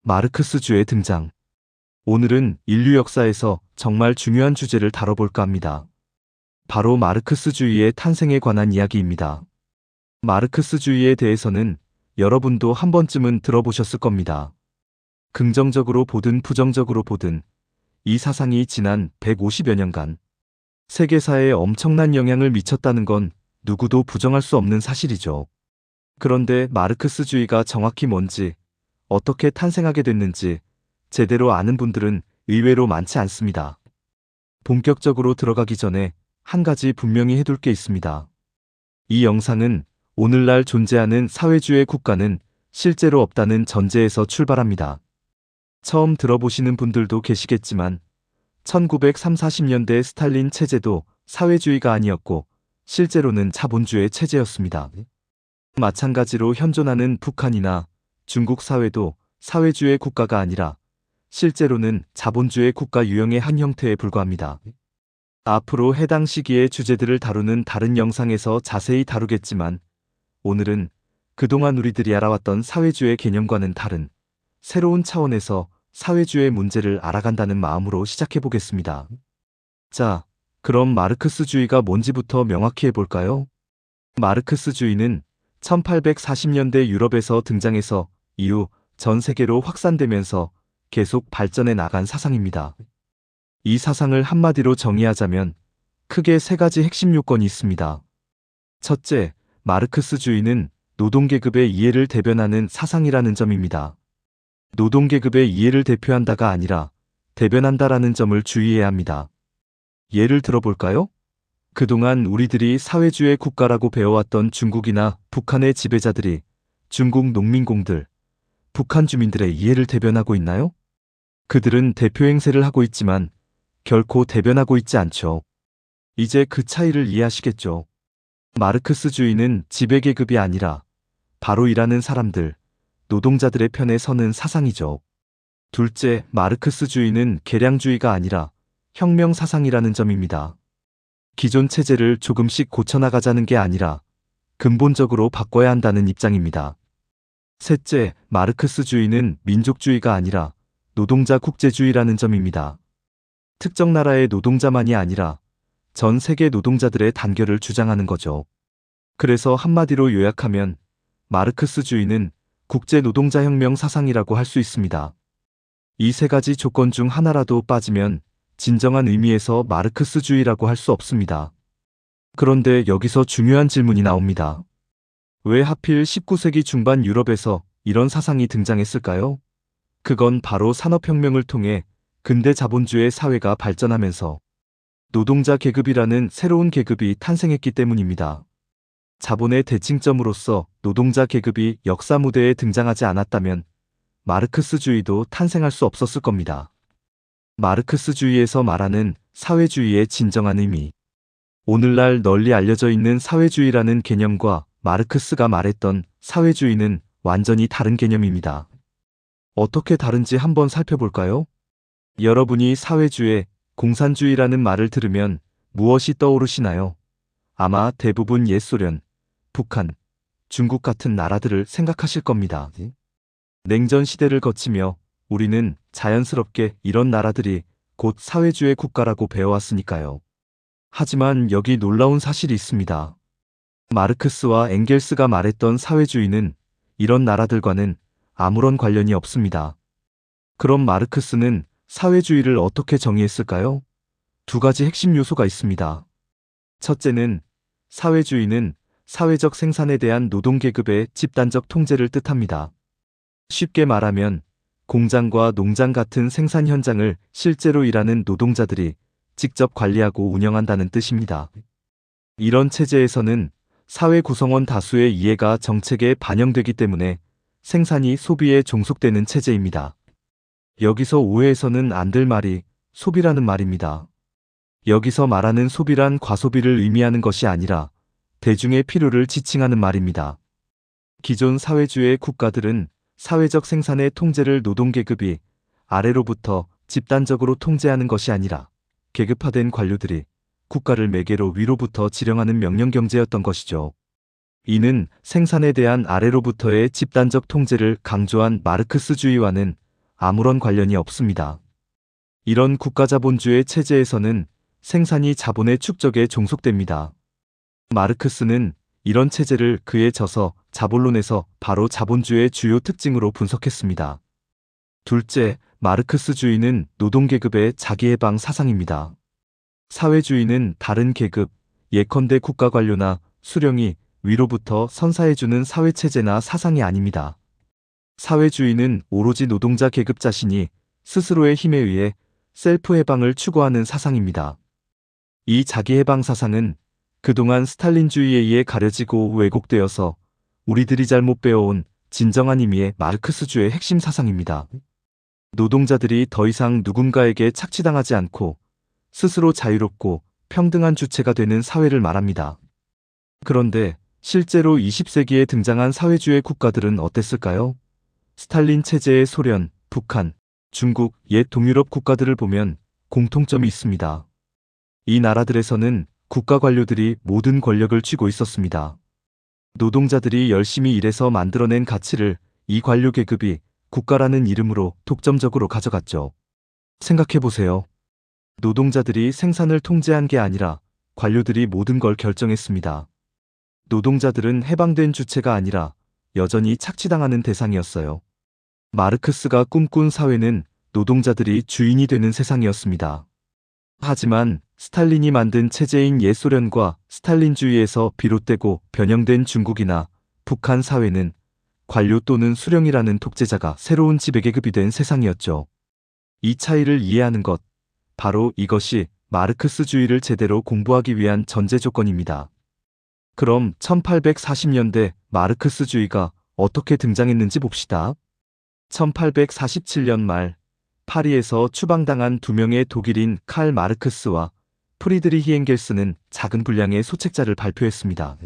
마르크스주의 등장. 오늘은 인류 역사에서 정말 중요한 주제를 다뤄볼까 합니다. 바로 마르크스주의의 탄생에 관한 이야기입니다. 마르크스주의에 대해서는 여러분도 한 번쯤은 들어보셨을 겁니다. 긍정적으로 보든 부정적으로 보든 이 사상이 지난 150여 년간 세계사에 엄청난 영향을 미쳤다는 건 누구도 부정할 수 없는 사실이죠. 그런데 마르크스주의가 정확히 뭔지, 어떻게 탄생하게 됐는지 제대로 아는 분들은 의외로 많지 않습니다. 본격적으로 들어가기 전에 한 가지 분명히 해둘 게 있습니다. 이 영상은 오늘날 존재하는 사회주의 국가는 실제로 없다는 전제에서 출발합니다. 처음 들어보시는 분들도 계시겠지만 1930~40년대 스탈린 체제도 사회주의가 아니었고 실제로는 자본주의 체제였습니다. 마찬가지로 현존하는 북한이나 중국 사회도 사회주의 국가가 아니라 실제로는 자본주의 국가 유형의 한 형태에 불과합니다. 앞으로 해당 시기의 주제들을 다루는 다른 영상에서 자세히 다루겠지만 오늘은 그동안 우리들이 알아왔던 사회주의 개념과는 다른 새로운 차원에서 사회주의 문제를 알아간다는 마음으로 시작해 보겠습니다. 자, 그럼 마르크스주의가 뭔지부터 명확히 해볼까요? 마르크스주의는 1840년대 유럽에서 등장해서 이후 전 세계로 확산되면서 계속 발전해 나간 사상입니다. 이 사상을 한마디로 정의하자면 크게 세 가지 핵심 요건이 있습니다. 첫째, 마르크스주의는 노동계급의 이해를 대변하는 사상이라는 점입니다. 노동계급의 이해를 대표한다가 아니라 대변한다라는 점을 주의해야 합니다. 예를 들어볼까요? 그동안 우리들이 사회주의 국가라고 배워왔던 중국이나 북한의 지배자들이 중국 농민공들, 북한 주민들의 이해를 대변하고 있나요? 그들은 대표 행세를 하고 있지만 결코 대변하고 있지 않죠. 이제 그 차이를 이해하시겠죠? 마르크스주의는 지배계급이 아니라 바로 일하는 사람들, 노동자들의 편에 서는 사상이죠. 둘째, 마르크스주의는 계량주의가 아니라 혁명 사상이라는 점입니다. 기존 체제를 조금씩 고쳐나가자는 게 아니라 근본적으로 바꿔야 한다는 입장입니다. 셋째, 마르크스주의는 민족주의가 아니라 노동자 국제주의라는 점입니다. 특정 나라의 노동자만이 아니라 전 세계 노동자들의 단결을 주장하는 거죠. 그래서 한마디로 요약하면 마르크스주의는 국제노동자혁명 사상이라고 할 수 있습니다. 이 세 가지 조건 중 하나라도 빠지면 진정한 의미에서 마르크스주의라고 할 수 없습니다. 그런데 여기서 중요한 질문이 나옵니다. 왜 하필 19세기 중반 유럽에서 이런 사상이 등장했을까요? 그건 바로 산업혁명을 통해 근대 자본주의 사회가 발전하면서 노동자 계급이라는 새로운 계급이 탄생했기 때문입니다. 자본의 대칭점으로서 노동자 계급이 역사 무대에 등장하지 않았다면 마르크스주의도 탄생할 수 없었을 겁니다. 마르크스주의에서 말하는 사회주의의 진정한 의미. 오늘날 널리 알려져 있는 사회주의라는 개념과 마르크스가 말했던 사회주의는 완전히 다른 개념입니다. 어떻게 다른지 한번 살펴볼까요? 여러분이 사회주의, 공산주의라는 말을 들으면 무엇이 떠오르시나요? 아마 대부분 옛소련, 북한, 중국 같은 나라들을 생각하실 겁니다. 냉전 시대를 거치며 우리는 자연스럽게 이런 나라들이 곧 사회주의 국가라고 배워왔으니까요. 하지만 여기 놀라운 사실이 있습니다. 마르크스와 엥겔스가 말했던 사회주의는 이런 나라들과는 아무런 관련이 없습니다. 그럼 마르크스는 사회주의를 어떻게 정의했을까요? 두 가지 핵심 요소가 있습니다. 첫째는 사회주의는 사회적 생산에 대한 노동계급의 집단적 통제를 뜻합니다. 쉽게 말하면 공장과 농장 같은 생산 현장을 실제로 일하는 노동자들이 직접 관리하고 운영한다는 뜻입니다. 이런 체제에서는 사회 구성원 다수의 이해가 정책에 반영되기 때문에 생산이 소비에 종속되는 체제입니다. 여기서 오해해서는 안 될 말이 소비라는 말입니다. 여기서 말하는 소비란 과소비를 의미하는 것이 아니라 대중의 필요를 지칭하는 말입니다. 기존 사회주의 국가들은 사회적 생산의 통제를 노동계급이 아래로부터 집단적으로 통제하는 것이 아니라 계급화된 관료들이 국가를 매개로 위로부터 지령하는 명령경제였던 것이죠. 이는 생산에 대한 아래로부터의 집단적 통제를 강조한 마르크스주의와는 아무런 관련이 없습니다. 이런 국가자본주의 체제에서는 생산이 자본의 축적에 종속됩니다. 마르크스는 이런 체제를 그의 저서 자본론에서 바로 자본주의의 주요 특징으로 분석했습니다. 둘째, 마르크스주의는 노동계급의 자기해방 사상입니다. 사회주의는 다른 계급, 예컨대 국가관료나 수령이 위로부터 선사해주는 사회체제나 사상이 아닙니다. 사회주의는 오로지 노동자 계급 자신이 스스로의 힘에 의해 셀프 해방을 추구하는 사상입니다. 이 자기해방 사상은 그동안 스탈린주의에 의해 가려지고 왜곡되어서 우리들이 잘못 배워온 진정한 의미의 마르크스주의 핵심 사상입니다. 노동자들이 더 이상 누군가에게 착취당하지 않고 스스로 자유롭고 평등한 주체가 되는 사회를 말합니다. 그런데 실제로 20세기에 등장한 사회주의 국가들은 어땠을까요? 스탈린 체제의 소련, 북한, 중국, 옛 동유럽 국가들을 보면 공통점이 있습니다. 이 나라들에서는 국가 관료들이 모든 권력을 쥐고 있었습니다. 노동자들이 열심히 일해서 만들어낸 가치를 이 관료 계급이 국가라는 이름으로 독점적으로 가져갔죠. 생각해보세요. 노동자들이 생산을 통제한 게 아니라 관료들이 모든 걸 결정했습니다. 노동자들은 해방된 주체가 아니라 여전히 착취당하는 대상이었어요. 마르크스가 꿈꾼 사회는 노동자들이 주인이 되는 세상이었습니다. 하지만 스탈린이 만든 체제인 옛소련과 스탈린주의에서 비롯되고 변형된 중국이나 북한 사회는 관료 또는 수령이라는 독재자가 새로운 지배계급이 된 세상이었죠. 이 차이를 이해하는 것, 바로 이것이 마르크스주의를 제대로 공부하기 위한 전제 조건입니다. 그럼 1840년대 마르크스주의가 어떻게 등장했는지 봅시다. 1847년 말 파리에서 추방당한 두 명의 독일인 칼 마르크스와 프리드리히 엥겔스는 작은 분량의 소책자를 발표했습니다.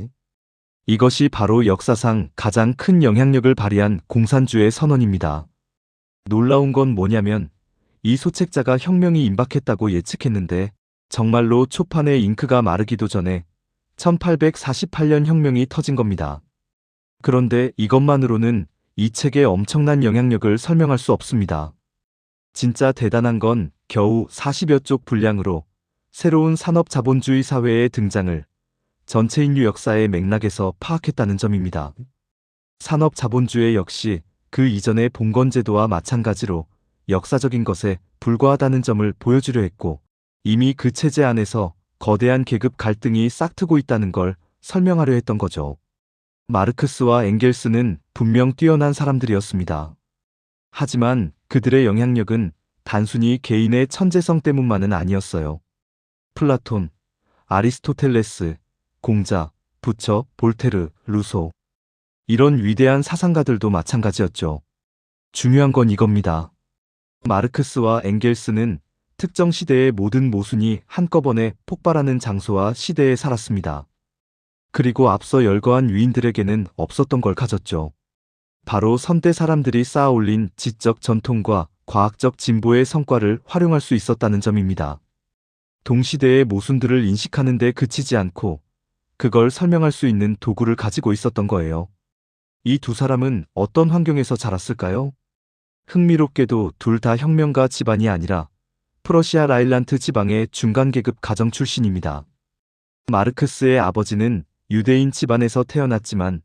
이것이 바로 역사상 가장 큰 영향력을 발휘한 공산주의 선언입니다. 놀라운 건 뭐냐면 이 소책자가 혁명이 임박했다고 예측했는데 정말로 초판에 잉크가 마르기도 전에 1848년 혁명이 터진 겁니다. 그런데 이것만으로는 이 책의 엄청난 영향력을 설명할 수 없습니다. 진짜 대단한 건 겨우 40여 쪽 분량으로 새로운 산업자본주의 사회의 등장을 전체 인류 역사의 맥락에서 파악했다는 점입니다. 산업자본주의 역시 그 이전의 봉건제도와 마찬가지로 역사적인 것에 불과하다는 점을 보여주려 했고 이미 그 체제 안에서 거대한 계급 갈등이 싹트고 있다는 걸 설명하려 했던 거죠. 마르크스와 엥겔스는 분명 뛰어난 사람들이었습니다. 하지만 그들의 영향력은 단순히 개인의 천재성 때문만은 아니었어요. 플라톤, 아리스토텔레스, 공자, 부처, 볼테르, 루소 이런 위대한 사상가들도 마찬가지였죠. 중요한 건 이겁니다. 마르크스와 엥겔스는 특정 시대의 모든 모순이 한꺼번에 폭발하는 장소와 시대에 살았습니다. 그리고 앞서 열거한 위인들에게는 없었던 걸 가졌죠. 바로 선대 사람들이 쌓아올린 지적 전통과 과학적 진보의 성과를 활용할 수 있었다는 점입니다. 동시대의 모순들을 인식하는 데 그치지 않고 그걸 설명할 수 있는 도구를 가지고 있었던 거예요. 이 두 사람은 어떤 환경에서 자랐을까요? 흥미롭게도 둘 다 혁명가 집안이 아니라 프러시아 라일란트 지방의 중간계급 가정 출신입니다. 마르크스의 아버지는 유대인 집안에서 태어났지만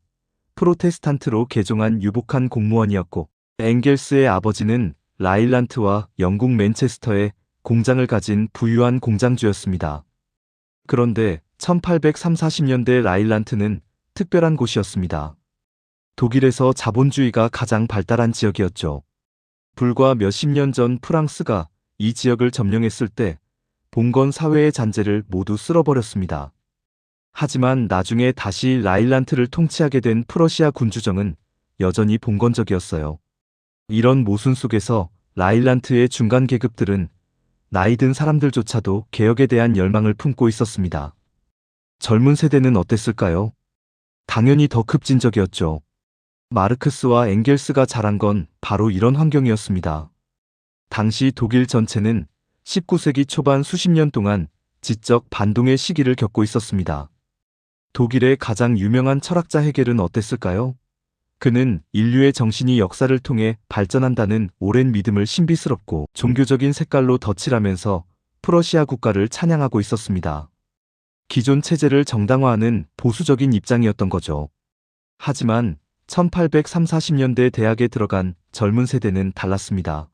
프로테스탄트로 개종한 유복한 공무원이었고 엥겔스의 아버지는 라일란트와 영국 맨체스터에 공장을 가진 부유한 공장주였습니다. 그런데 1830~40년대 라일란트는 특별한 곳이었습니다. 독일에서 자본주의가 가장 발달한 지역이었죠. 불과 몇십 년 전 프랑스가 이 지역을 점령했을 때 봉건 사회의 잔재를 모두 쓸어버렸습니다. 하지만 나중에 다시 라일란트를 통치하게 된 프러시아 군주정은 여전히 봉건적이었어요. 이런 모순 속에서 라일란트의 중간 계급들은 나이 든 사람들조차도 개혁에 대한 열망을 품고 있었습니다. 젊은 세대는 어땠을까요? 당연히 더 급진적이었죠. 마르크스와 엥겔스가 자란 건 바로 이런 환경이었습니다. 당시 독일 전체는 19세기 초반 수십 년 동안 지적 반동의 시기를 겪고 있었습니다. 독일의 가장 유명한 철학자 헤겔은 어땠을까요? 그는 인류의 정신이 역사를 통해 발전한다는 오랜 믿음을 신비스럽고 종교적인 색깔로 덧칠하면서 프러시아 국가를 찬양하고 있었습니다. 기존 체제를 정당화하는 보수적인 입장이었던 거죠. 하지만 1830~40년대 대학에 들어간 젊은 세대는 달랐습니다.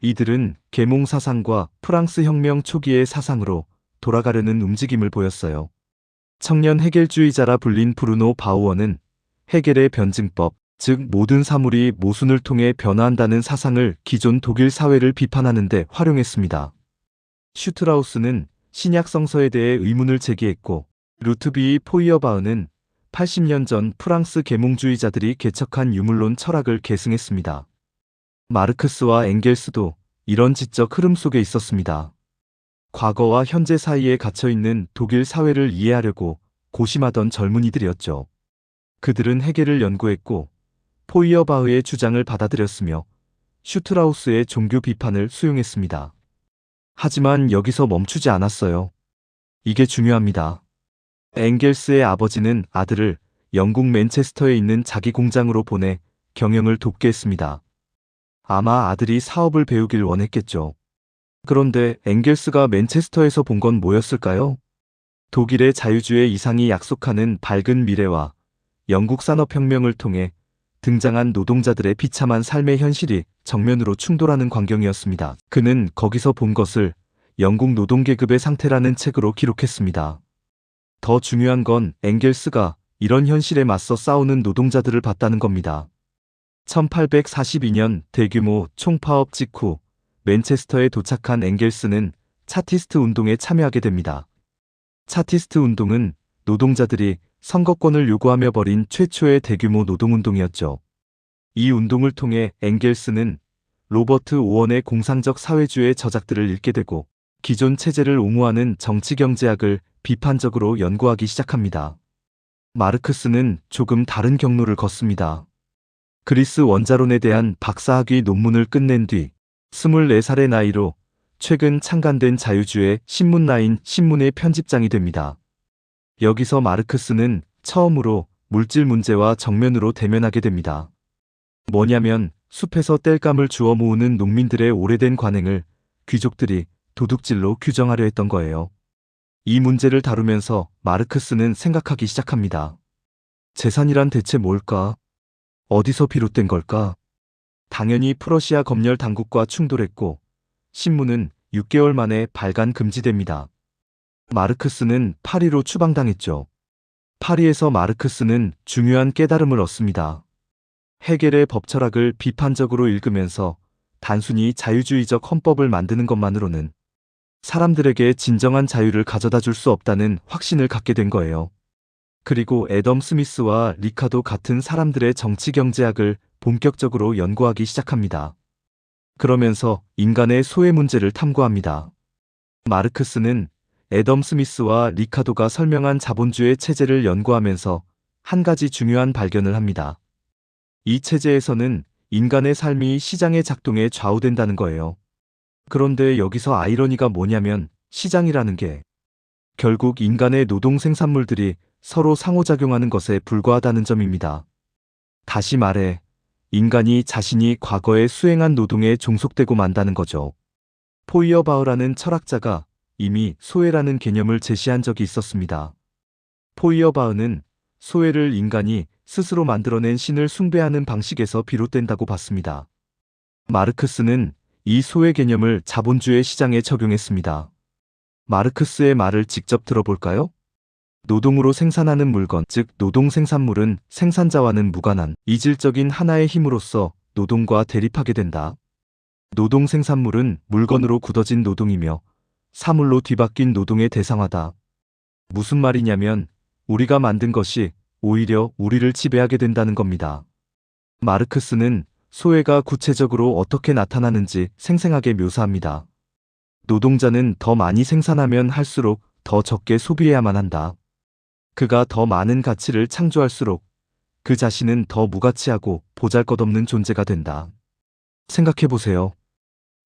이들은 계몽 사상과 프랑스 혁명 초기의 사상으로 돌아가려는 움직임을 보였어요. 청년 해겔주의자라 불린 브루노 바우어는 해겔의 변증법, 즉 모든 사물이 모순을 통해 변화한다는 사상을 기존 독일 사회를 비판하는 데 활용했습니다. 슈트라우스는 신약 성서에 대해 의문을 제기했고, 루트비 포이어바흐는 80년 전 프랑스 계몽주의자들이 개척한 유물론 철학을 계승했습니다. 마르크스와 엥겔스도 이런 지적 흐름 속에 있었습니다. 과거와 현재 사이에 갇혀있는 독일 사회를 이해하려고 고심하던 젊은이들이었죠. 그들은 해겔을 연구했고 포이어바흐의 주장을 받아들였으며 슈트라우스의 종교 비판을 수용했습니다. 하지만 여기서 멈추지 않았어요. 이게 중요합니다. 엥겔스의 아버지는 아들을 영국 맨체스터에 있는 자기 공장으로 보내 경영을 돕게 했습니다. 아마 아들이 사업을 배우길 원했겠죠. 그런데 엥겔스가 맨체스터에서 본 건 뭐였을까요? 독일의 자유주의 이상이 약속하는 밝은 미래와 영국 산업혁명을 통해 등장한 노동자들의 비참한 삶의 현실이 정면으로 충돌하는 광경이었습니다. 그는 거기서 본 것을 영국 노동계급의 상태라는 책으로 기록했습니다. 더 중요한 건 엥겔스가 이런 현실에 맞서 싸우는 노동자들을 봤다는 겁니다. 1842년 대규모 총파업 직후 맨체스터에 도착한 엥겔스는 차티스트 운동에 참여하게 됩니다. 차티스트 운동은 노동자들이 선거권을 요구하며 벌인 최초의 대규모 노동운동이었죠. 이 운동을 통해 엥겔스는 로버트 오원의 공상적 사회주의 저작들을 읽게 되고 기존 체제를 옹호하는 정치경제학을 비판적으로 연구하기 시작합니다. 마르크스는 조금 다른 경로를 걷습니다. 그리스 원자론에 대한 박사학위 논문을 끝낸 뒤 24살의 나이로 최근 창간된 자유주의 신문라인 신문의 편집장이 됩니다. 여기서 마르크스는 처음으로 물질 문제와 정면으로 대면하게 됩니다. 뭐냐면 숲에서 땔감을 주워 모으는 농민들의 오래된 관행을 귀족들이 도둑질로 규정하려 했던 거예요. 이 문제를 다루면서 마르크스는 생각하기 시작합니다. 재산이란 대체 뭘까? 어디서 비롯된 걸까? 당연히 프러시아 검열 당국과 충돌했고 신문은 6개월 만에 발간 금지됩니다. 마르크스는 파리로 추방당했죠. 파리에서 마르크스는 중요한 깨달음을 얻습니다. 해겔의 법철학을 비판적으로 읽으면서 단순히 자유주의적 헌법을 만드는 것만으로는 사람들에게 진정한 자유를 가져다 줄 수 없다는 확신을 갖게 된 거예요. 그리고 애덤 스미스와 리카도 같은 사람들의 정치경제학을 본격적으로 연구하기 시작합니다. 그러면서 인간의 소외 문제를 탐구합니다. 마르크스는 애덤 스미스와 리카도가 설명한 자본주의 체제를 연구하면서 한 가지 중요한 발견을 합니다. 이 체제에서는 인간의 삶이 시장의 작동에 좌우된다는 거예요. 그런데 여기서 아이러니가 뭐냐면 시장이라는 게 결국 인간의 노동 생산물들이 서로 상호작용하는 것에 불과하다는 점입니다. 다시 말해 인간이 자신이 과거에 수행한 노동에 종속되고 만다는 거죠. 포이어바흐라는 철학자가 이미 소외라는 개념을 제시한 적이 있었습니다. 포이어바흐는 소외를 인간이 스스로 만들어낸 신을 숭배하는 방식에서 비롯된다고 봤습니다. 마르크스는 이 소외 개념을 자본주의 시장에 적용했습니다. 마르크스의 말을 직접 들어볼까요? 노동으로 생산하는 물건, 즉 노동 생산물은 생산자와는 무관한 이질적인 하나의 힘으로서 노동과 대립하게 된다. 노동 생산물은 물건으로 굳어진 노동이며 사물로 뒤바뀐 노동의 대상화다. 무슨 말이냐면 우리가 만든 것이 오히려 우리를 지배하게 된다는 겁니다. 마르크스는 소외가 구체적으로 어떻게 나타나는지 생생하게 묘사합니다. 노동자는 더 많이 생산하면 할수록 더 적게 소비해야만 한다. 그가 더 많은 가치를 창조할수록 그 자신은 더 무가치하고 보잘것없는 존재가 된다. 생각해보세요.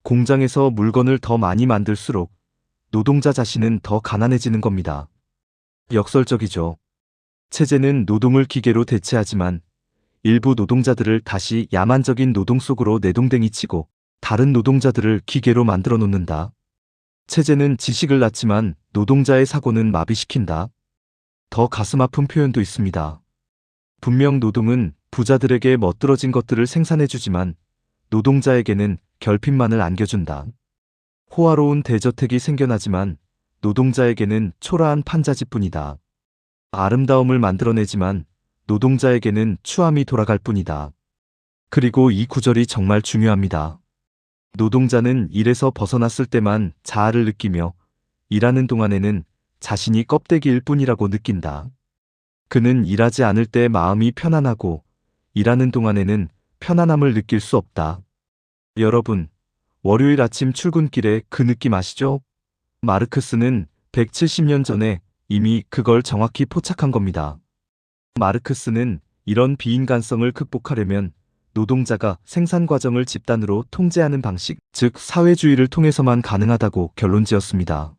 공장에서 물건을 더 많이 만들수록 노동자 자신은 더 가난해지는 겁니다. 역설적이죠. 체제는 노동을 기계로 대체하지만 일부 노동자들을 다시 야만적인 노동 속으로 내동댕이 치고 다른 노동자들을 기계로 만들어 놓는다. 체제는 지식을 낳지만 노동자의 사고는 마비시킨다. 더 가슴 아픈 표현도 있습니다. 분명 노동은 부자들에게 멋들어진 것들을 생산해주지만 노동자에게는 결핍만을 안겨준다. 호화로운 대저택이 생겨나지만 노동자에게는 초라한 판자지뿐이다. 아름다움을 만들어내지만 노동자에게는 추함이 돌아갈 뿐이다. 그리고 이 구절이 정말 중요합니다. 노동자는 일에서 벗어났을 때만 자아를 느끼며 일하는 동안에는 자신이 껍데기일 뿐이라고 느낀다. 그는 일하지 않을 때 마음이 편안하고 일하는 동안에는 편안함을 느낄 수 없다. 여러분, 월요일 아침 출근길에 그 느낌 아시죠? 마르크스는 170년 전에 이미 그걸 정확히 포착한 겁니다. 마르크스는 이런 비인간성을 극복하려면 노동자가 생산 과정을 집단으로 통제하는 방식, 즉 사회주의를 통해서만 가능하다고 결론지었습니다.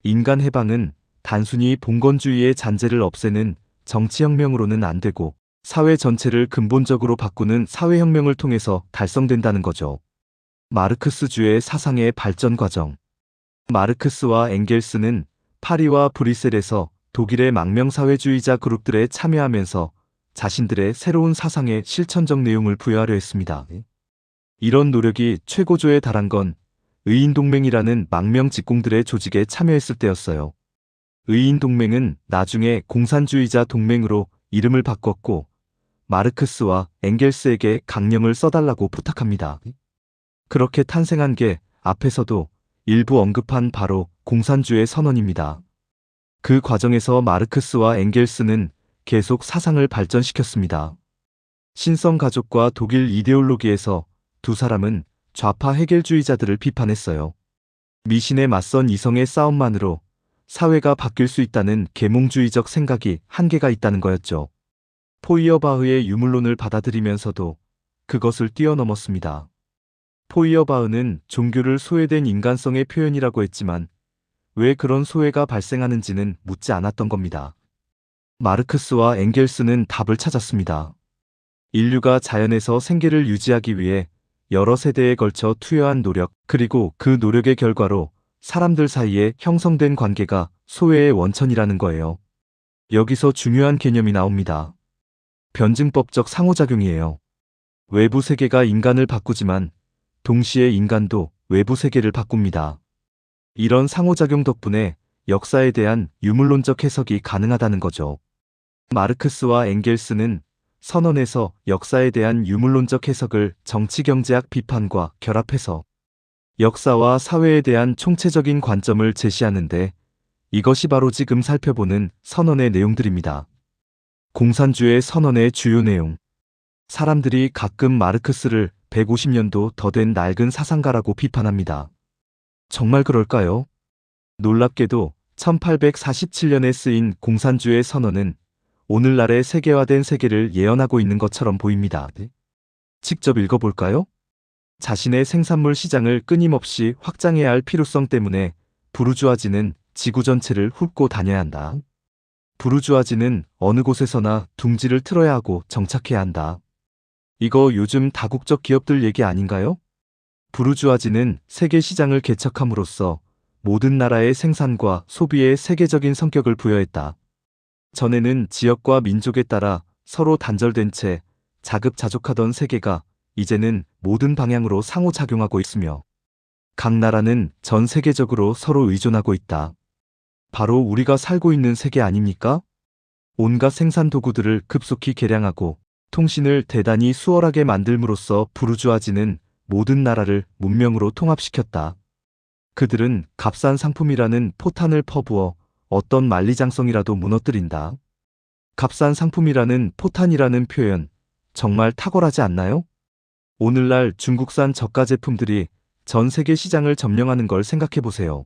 인간 해방은 단순히 봉건주의의 잔재를 없애는 정치혁명으로는 안 되고 사회 전체를 근본적으로 바꾸는 사회혁명을 통해서 달성된다는 거죠. 마르크스주의 사상의 발전 과정. 마르크스와 엥겔스는 파리와 브뤼셀에서 독일의 망명사회주의자 그룹들에 참여하면서 자신들의 새로운 사상의 실천적 내용을 부여하려 했습니다. 이런 노력이 최고조에 달한 건 의인동맹이라는 망명 직공들의 조직에 참여했을 때였어요. 의인동맹은 나중에 공산주의자 동맹으로 이름을 바꿨고 마르크스와 엥겔스에게 강령을 써달라고 부탁합니다. 그렇게 탄생한 게 앞에서도 일부 언급한 바로 공산주의 선언입니다. 그 과정에서 마르크스와 엥겔스는 계속 사상을 발전시켰습니다. 신성가족과 독일 이데올로기에서 두 사람은 좌파 해결주의자들을 비판했어요. 미신에 맞선 이성의 싸움만으로 사회가 바뀔 수 있다는 계몽주의적 생각이 한계가 있다는 거였죠. 포이어바흐의 유물론을 받아들이면서도 그것을 뛰어넘었습니다. 포이어바흐는 종교를 소외된 인간성의 표현이라고 했지만 왜 그런 소외가 발생하는지는 묻지 않았던 겁니다. 마르크스와 엥겔스는 답을 찾았습니다. 인류가 자연에서 생계를 유지하기 위해 여러 세대에 걸쳐 투여한 노력, 그리고 그 노력의 결과로 사람들 사이에 형성된 관계가 소외의 원천이라는 거예요. 여기서 중요한 개념이 나옵니다. 변증법적 상호작용이에요. 외부 세계가 인간을 바꾸지만 동시에 인간도 외부 세계를 바꿉니다. 이런 상호작용 덕분에 역사에 대한 유물론적 해석이 가능하다는 거죠. 마르크스와 엥겔스는 선언에서 역사에 대한 유물론적 해석을 정치경제학 비판과 결합해서 역사와 사회에 대한 총체적인 관점을 제시하는데 이것이 바로 지금 살펴보는 선언의 내용들입니다. 공산주의 선언의 주요 내용. 사람들이 가끔 마르크스를 150년도 더 된 낡은 사상가라고 비판합니다. 정말 그럴까요? 놀랍게도 1847년에 쓰인 공산주의 선언은 오늘날의 세계화된 세계를 예언하고 있는 것처럼 보입니다. 직접 읽어볼까요? 자신의 생산물 시장을 끊임없이 확장해야 할 필요성 때문에 부르주아지는 지구 전체를 훑고 다녀야 한다. 부르주아지는 어느 곳에서나 둥지를 틀어야 하고 정착해야 한다. 이거 요즘 다국적 기업들 얘기 아닌가요? 부르주아지는 세계 시장을 개척함으로써 모든 나라의 생산과 소비에 세계적인 성격을 부여했다. 전에는 지역과 민족에 따라 서로 단절된 채 자급자족하던 세계가 이제는 모든 방향으로 상호작용하고 있으며 각 나라는 전 세계적으로 서로 의존하고 있다. 바로 우리가 살고 있는 세계 아닙니까? 온갖 생산 도구들을 급속히 개량하고 통신을 대단히 수월하게 만들므로써 부르주아지는 모든 나라를 문명으로 통합시켰다. 그들은 값싼 상품이라는 포탄을 퍼부어 어떤 만리장성이라도 무너뜨린다. 값싼 상품이라는 포탄이라는 표현 정말 탁월하지 않나요? 오늘날 중국산 저가 제품들이 전 세계 시장을 점령하는 걸 생각해보세요.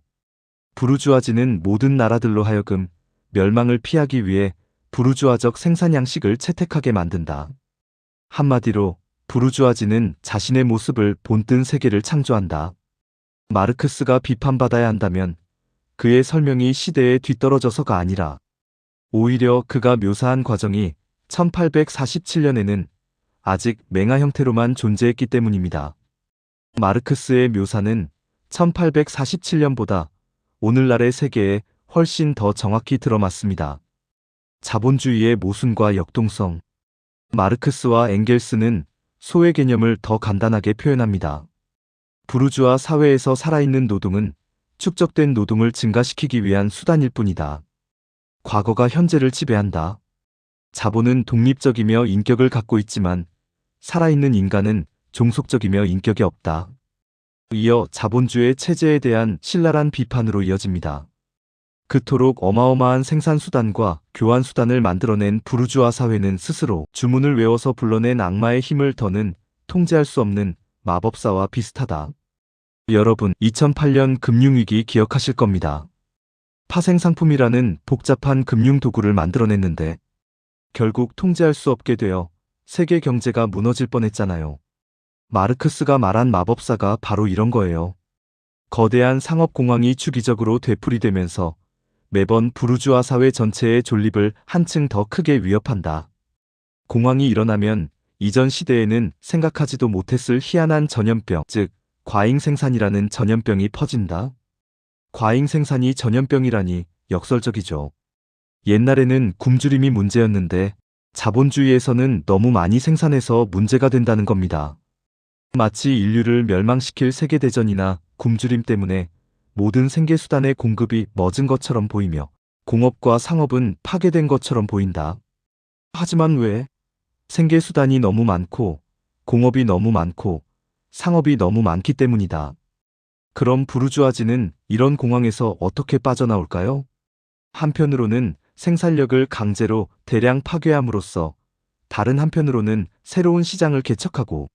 부르주아지는 모든 나라들로 하여금 멸망을 피하기 위해 부르주아적 생산 양식을 채택하게 만든다. 한마디로 부르주아지는 자신의 모습을 본뜬 세계를 창조한다. 마르크스가 비판받아야 한다면 그의 설명이 시대에 뒤떨어져서가 아니라 오히려 그가 묘사한 과정이 1847년에는 아직 맹아 형태로만 존재했기 때문입니다. 마르크스의 묘사는 1847년보다 오늘날의 세계에 훨씬 더 정확히 들어맞습니다. 자본주의의 모순과 역동성. 마르크스와 엥겔스는 소외 개념을 더 간단하게 표현합니다. 부르주아 사회에서 살아있는 노동은 축적된 노동을 증가시키기 위한 수단일 뿐이다. 과거가 현재를 지배한다. 자본은 독립적이며 인격을 갖고 있지만 살아있는 인간은 종속적이며 인격이 없다. 이어 자본주의 체제에 대한 신랄한 비판으로 이어집니다. 그토록 어마어마한 생산수단과 교환수단을 만들어낸 부르주아 사회는 스스로 주문을 외워서 불러낸 악마의 힘을 더는 통제할 수 없는 마법사와 비슷하다. 여러분, 2008년 금융위기 기억하실 겁니다. 파생상품이라는 복잡한 금융도구를 만들어냈는데 결국 통제할 수 없게 되어 세계 경제가 무너질 뻔했잖아요. 마르크스가 말한 마법사가 바로 이런 거예요. 거대한 상업공황이 주기적으로 되풀이되면서 매번 부르주아 사회 전체의 존립을 한층 더 크게 위협한다. 공황이 일어나면 이전 시대에는 생각하지도 못했을 희한한 전염병, 즉 과잉생산이라는 전염병이 퍼진다. 과잉생산이 전염병이라니 역설적이죠. 옛날에는 굶주림이 문제였는데 자본주의에서는 너무 많이 생산해서 문제가 된다는 겁니다. 마치 인류를 멸망시킬 세계대전이나 굶주림 때문에 모든 생계수단의 공급이 멎은 것처럼 보이며 공업과 상업은 파괴된 것처럼 보인다. 하지만 왜? 생계수단이 너무 많고 공업이 너무 많고 상업이 너무 많기 때문이다. 그럼 부르주아지는 이런 공황에서 어떻게 빠져나올까요? 한편으로는 생산력을 강제로 대량 파괴함으로써 다른 한편으로는 새로운 시장을 개척하고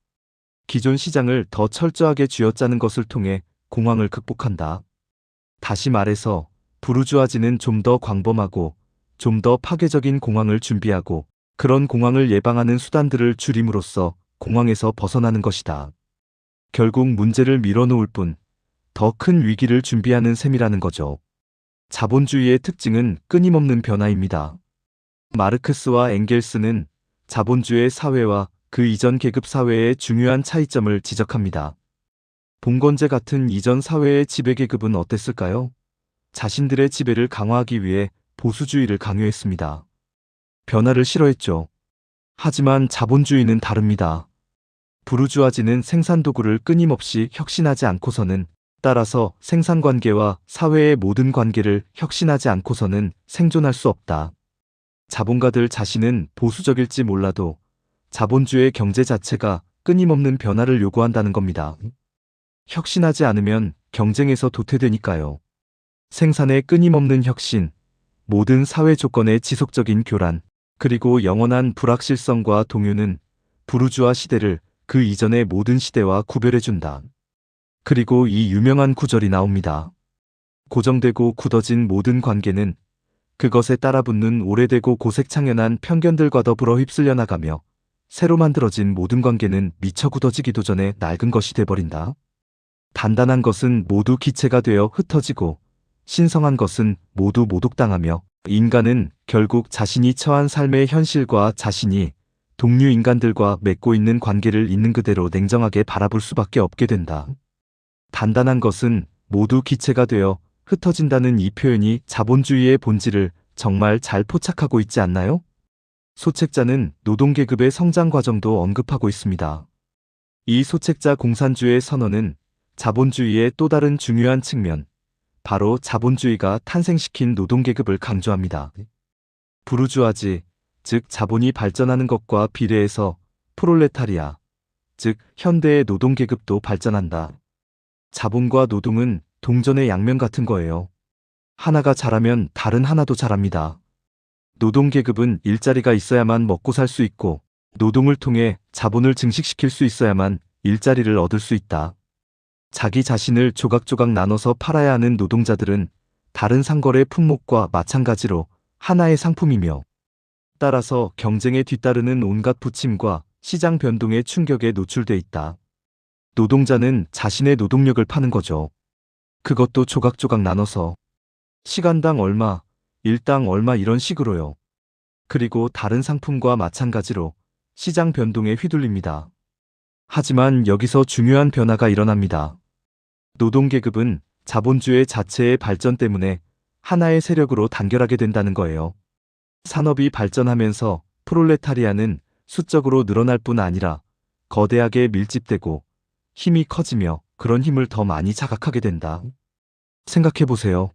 기존 시장을 더 철저하게 쥐어짜는 것을 통해 공황을 극복한다. 다시 말해서 부르주아지는 좀 더 광범하고 좀 더 파괴적인 공황을 준비하고 그런 공황을 예방하는 수단들을 줄임으로써 공황에서 벗어나는 것이다. 결국 문제를 밀어놓을 뿐 더 큰 위기를 준비하는 셈이라는 거죠. 자본주의의 특징은 끊임없는 변화입니다. 마르크스와 엥겔스는 자본주의 사회와 그 이전 계급 사회의 중요한 차이점을 지적합니다. 봉건제 같은 이전 사회의 지배계급은 어땠을까요? 자신들의 지배를 강화하기 위해 보수주의를 강요했습니다. 변화를 싫어했죠. 하지만 자본주의는 다릅니다. 부르주아지는 생산도구를 끊임없이 혁신하지 않고서는 따라서 생산관계와 사회의 모든 관계를 혁신하지 않고서는 생존할 수 없다. 자본가들 자신은 보수적일지 몰라도 자본주의 경제 자체가 끊임없는 변화를 요구한다는 겁니다. 혁신하지 않으면 경쟁에서 도태되니까요. 생산의 끊임없는 혁신, 모든 사회 조건의 지속적인 교란, 그리고 영원한 불확실성과 동요는 부르주아 시대를 그 이전의 모든 시대와 구별해준다. 그리고 이 유명한 구절이 나옵니다. 고정되고 굳어진 모든 관계는 그것에 따라붙는 오래되고 고색창연한 편견들과 더불어 휩쓸려 나가며 새로 만들어진 모든 관계는 미처 굳어지기도 전에 낡은 것이 돼버린다. 단단한 것은 모두 기체가 되어 흩어지고 신성한 것은 모두 모독당하며 인간은 결국 자신이 처한 삶의 현실과 자신이 동류 인간들과 맺고 있는 관계를 있는 그대로 냉정하게 바라볼 수밖에 없게 된다. 단단한 것은 모두 기체가 되어 흩어진다는 이 표현이 자본주의의 본질을 정말 잘 포착하고 있지 않나요? 소책자는 노동계급의 성장 과정도 언급하고 있습니다. 이 소책자 공산주의 선언은 자본주의의 또 다른 중요한 측면, 바로 자본주의가 탄생시킨 노동계급을 강조합니다. 부르주아지, 즉 자본이 발전하는 것과 비례해서 프롤레타리아, 즉 현대의 노동계급도 발전한다. 자본과 노동은 동전의 양면 같은 거예요. 하나가 자라면 다른 하나도 자랍니다. 노동계급은 일자리가 있어야만 먹고 살 수 있고 노동을 통해 자본을 증식시킬 수 있어야만 일자리를 얻을 수 있다. 자기 자신을 조각조각 나눠서 팔아야 하는 노동자들은 다른 상거래 품목과 마찬가지로 하나의 상품이며 따라서 경쟁에 뒤따르는 온갖 부침과 시장 변동의 충격에 노출돼 있다. 노동자는 자신의 노동력을 파는 거죠. 그것도 조각조각 나눠서 시간당 얼마, 일당 얼마 이런 식으로요. 그리고 다른 상품과 마찬가지로 시장 변동에 휘둘립니다. 하지만 여기서 중요한 변화가 일어납니다. 노동계급은 자본주의 자체의 발전 때문에 하나의 세력으로 단결하게 된다는 거예요. 산업이 발전하면서 프롤레타리아는 수적으로 늘어날 뿐 아니라 거대하게 밀집되고 힘이 커지며 그런 힘을 더 많이 자각하게 된다. 생각해보세요.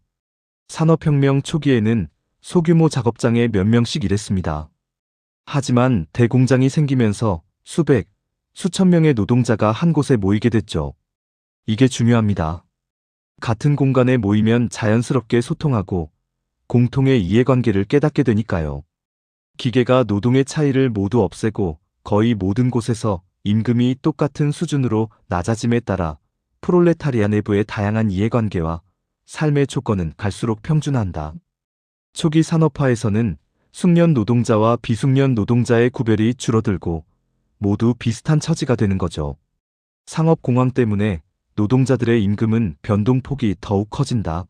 산업혁명 초기에는 소규모 작업장에 몇 명씩 일했습니다. 하지만 대공장이 생기면서 수백, 수천 명의 노동자가 한 곳에 모이게 됐죠. 이게 중요합니다. 같은 공간에 모이면 자연스럽게 소통하고 공통의 이해관계를 깨닫게 되니까요. 기계가 노동의 차이를 모두 없애고 거의 모든 곳에서 임금이 똑같은 수준으로 낮아짐에 따라 프롤레타리아 내부의 다양한 이해관계와 삶의 조건은 갈수록 평준화한다. 초기 산업화에서는 숙련 노동자와 비숙련 노동자의 구별이 줄어들고 모두 비슷한 처지가 되는 거죠. 상업공황 때문에 노동자들의 임금은 변동폭이 더욱 커진다.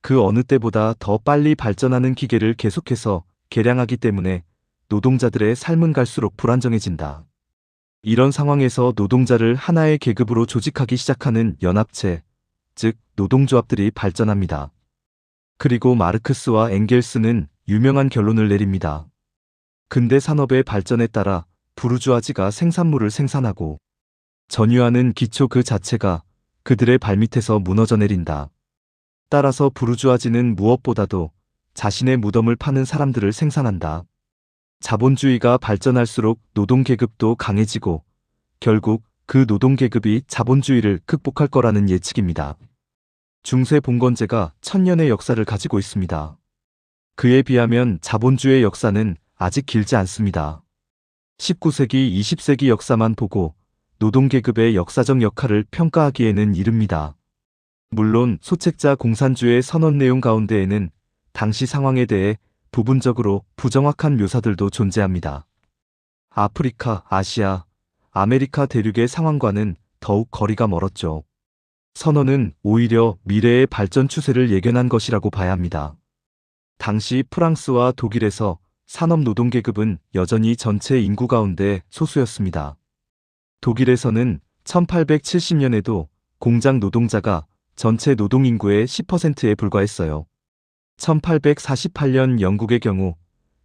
그 어느 때보다 더 빨리 발전하는 기계를 계속해서 개량하기 때문에 노동자들의 삶은 갈수록 불안정해진다. 이런 상황에서 노동자를 하나의 계급으로 조직하기 시작하는 연합체, 즉 노동조합들이 발전합니다. 그리고 마르크스와 엥겔스는 유명한 결론을 내립니다. 근대 산업의 발전에 따라 부르주아지가 생산물을 생산하고 전유하는 기초 그 자체가 그들의 발밑에서 무너져 내린다. 따라서 부르주아지는 무엇보다도 자신의 무덤을 파는 사람들을 생산한다. 자본주의가 발전할수록 노동계급도 강해지고 결국 그 노동계급이 자본주의를 극복할 거라는 예측입니다. 중세 봉건제가 1000년의 역사를 가지고 있습니다. 그에 비하면 자본주의의 역사는 아직 길지 않습니다. 19세기, 20세기 역사만 보고 노동계급의 역사적 역할을 평가하기에는 이릅니다. 물론 소책자 공산주의 선언 내용 가운데에는 당시 상황에 대해 부분적으로 부정확한 묘사들도 존재합니다. 아프리카, 아시아, 아메리카 대륙의 상황과는 더욱 거리가 멀었죠. 선언은 오히려 미래의 발전 추세를 예견한 것이라고 봐야 합니다. 당시 프랑스와 독일에서 산업 노동계급은 여전히 전체 인구 가운데 소수였습니다. 독일에서는 1870년에도 공장 노동자가 전체 노동인구의 10%에 불과했어요. 1848년 영국의 경우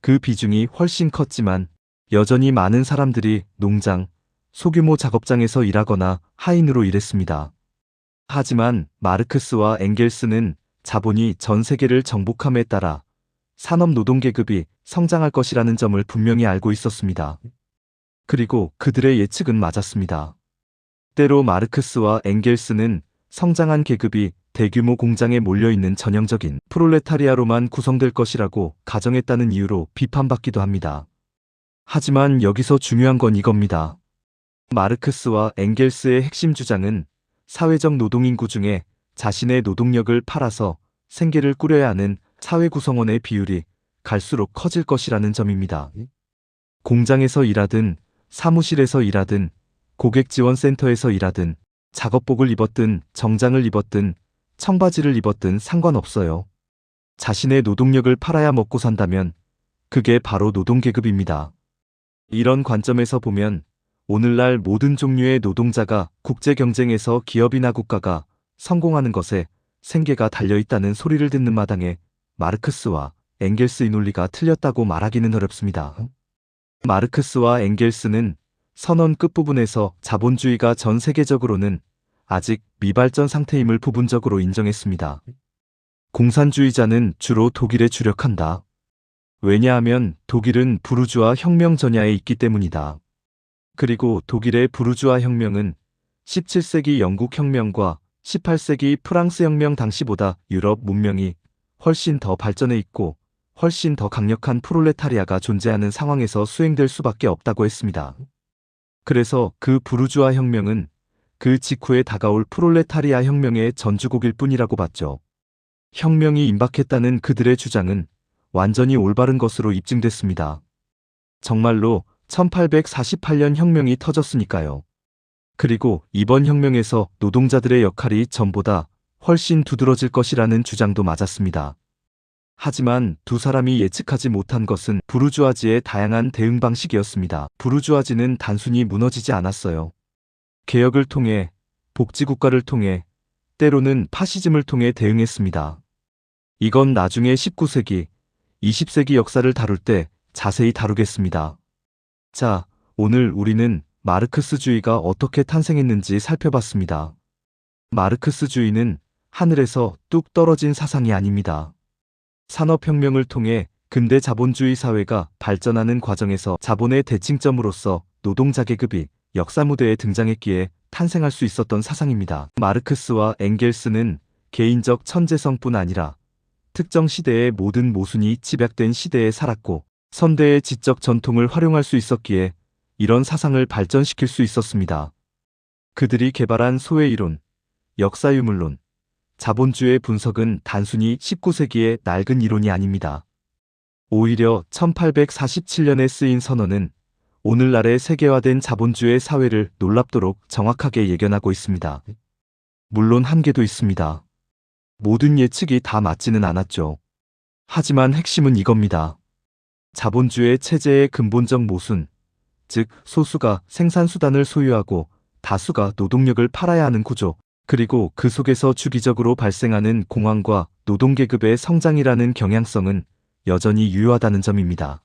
그 비중이 훨씬 컸지만 여전히 많은 사람들이 농장, 소규모 작업장에서 일하거나 하인으로 일했습니다. 하지만 마르크스와 엥겔스는 자본이 전 세계를 정복함에 따라 산업 노동계급이 성장할 것이라는 점을 분명히 알고 있었습니다. 그리고 그들의 예측은 맞았습니다. 때로 마르크스와 엥겔스는 성장한 계급이 대규모 공장에 몰려있는 전형적인 프롤레타리아로만 구성될 것이라고 가정했다는 이유로 비판받기도 합니다. 하지만 여기서 중요한 건 이겁니다. 마르크스와 엥겔스의 핵심 주장은 사회적 노동인구 중에 자신의 노동력을 팔아서 생계를 꾸려야 하는 사회 구성원의 비율이 갈수록 커질 것이라는 점입니다. 공장에서 일하든 사무실에서 일하든 고객지원센터에서 일하든 작업복을 입었든 정장을 입었든 청바지를 입었든 상관없어요. 자신의 노동력을 팔아야 먹고 산다면 그게 바로 노동계급입니다. 이런 관점에서 보면 오늘날 모든 종류의 노동자가 국제 경쟁에서 기업이나 국가가 성공하는 것에 생계가 달려있다는 소리를 듣는 마당에 마르크스와 엥겔스의 논리가 틀렸다고 말하기는 어렵습니다. 마르크스와 엥겔스는 선언 끝부분에서 자본주의가 전 세계적으로는 아직 미발전 상태임을 부분적으로 인정했습니다. 공산주의자는 주로 독일에 주력한다. 왜냐하면 독일은 부르주아 혁명 전야에 있기 때문이다. 그리고 독일의 부르주아 혁명은 17세기 영국 혁명과 18세기 프랑스 혁명 당시보다 유럽 문명이 훨씬 더 발전해 있고 훨씬 더 강력한 프롤레타리아가 존재하는 상황에서 수행될 수밖에 없다고 했습니다. 그래서 그 부르주아 혁명은 그 직후에 다가올 프롤레타리아 혁명의 전주곡일 뿐이라고 봤죠. 혁명이 임박했다는 그들의 주장은 완전히 올바른 것으로 입증됐습니다. 정말로 1848년 혁명이 터졌으니까요. 그리고 이번 혁명에서 노동자들의 역할이 전보다 훨씬 두드러질 것이라는 주장도 맞았습니다. 하지만 두 사람이 예측하지 못한 것은 부르주아지의 다양한 대응 방식이었습니다. 부르주아지는 단순히 무너지지 않았어요. 개혁을 통해, 복지국가를 통해, 때로는 파시즘을 통해 대응했습니다. 이건 나중에 19세기, 20세기 역사를 다룰 때 자세히 다루겠습니다. 자, 오늘 우리는 마르크스주의가 어떻게 탄생했는지 살펴봤습니다. 마르크스주의는 하늘에서 뚝 떨어진 사상이 아닙니다. 산업혁명을 통해 근대 자본주의 사회가 발전하는 과정에서 자본의 대칭점으로서 노동자 계급이 역사 무대에 등장했기에 탄생할 수 있었던 사상입니다. 마르크스와 엥겔스는 개인적 천재성뿐 아니라 특정 시대의 모든 모순이 집약된 시대에 살았고 선대의 지적 전통을 활용할 수 있었기에 이런 사상을 발전시킬 수 있었습니다. 그들이 개발한 소외이론, 역사유물론, 자본주의 분석은 단순히 19세기의 낡은 이론이 아닙니다. 오히려 1847년에 쓰인 선언은 오늘날의 세계화된 자본주의 사회를 놀랍도록 정확하게 예견하고 있습니다. 물론 한계도 있습니다. 모든 예측이 다 맞지는 않았죠. 하지만 핵심은 이겁니다. 자본주의 체제의 근본적 모순, 즉 소수가 생산수단을 소유하고 다수가 노동력을 팔아야 하는 구조, 그리고 그 속에서 주기적으로 발생하는 공황과 노동계급의 성장이라는 경향성은 여전히 유효하다는 점입니다.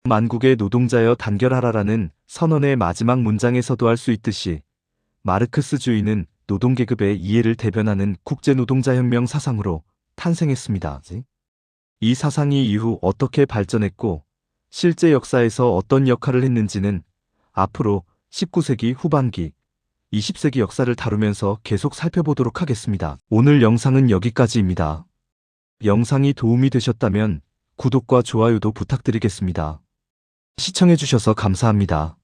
만국의 노동자여 단결하라라는 선언의 마지막 문장에서도 할 수 있듯이 마르크스주의는 노동계급의 이해를 대변하는 국제노동자혁명 사상으로 탄생했습니다. 이 사상이 이후 어떻게 발전했고 실제 역사에서 어떤 역할을 했는지는 앞으로 19세기 후반기, 20세기 역사를 다루면서 계속 살펴보도록 하겠습니다. 오늘 영상은 여기까지입니다. 영상이 도움이 되셨다면 구독과 좋아요도 부탁드리겠습니다. 시청해주셔서 감사합니다.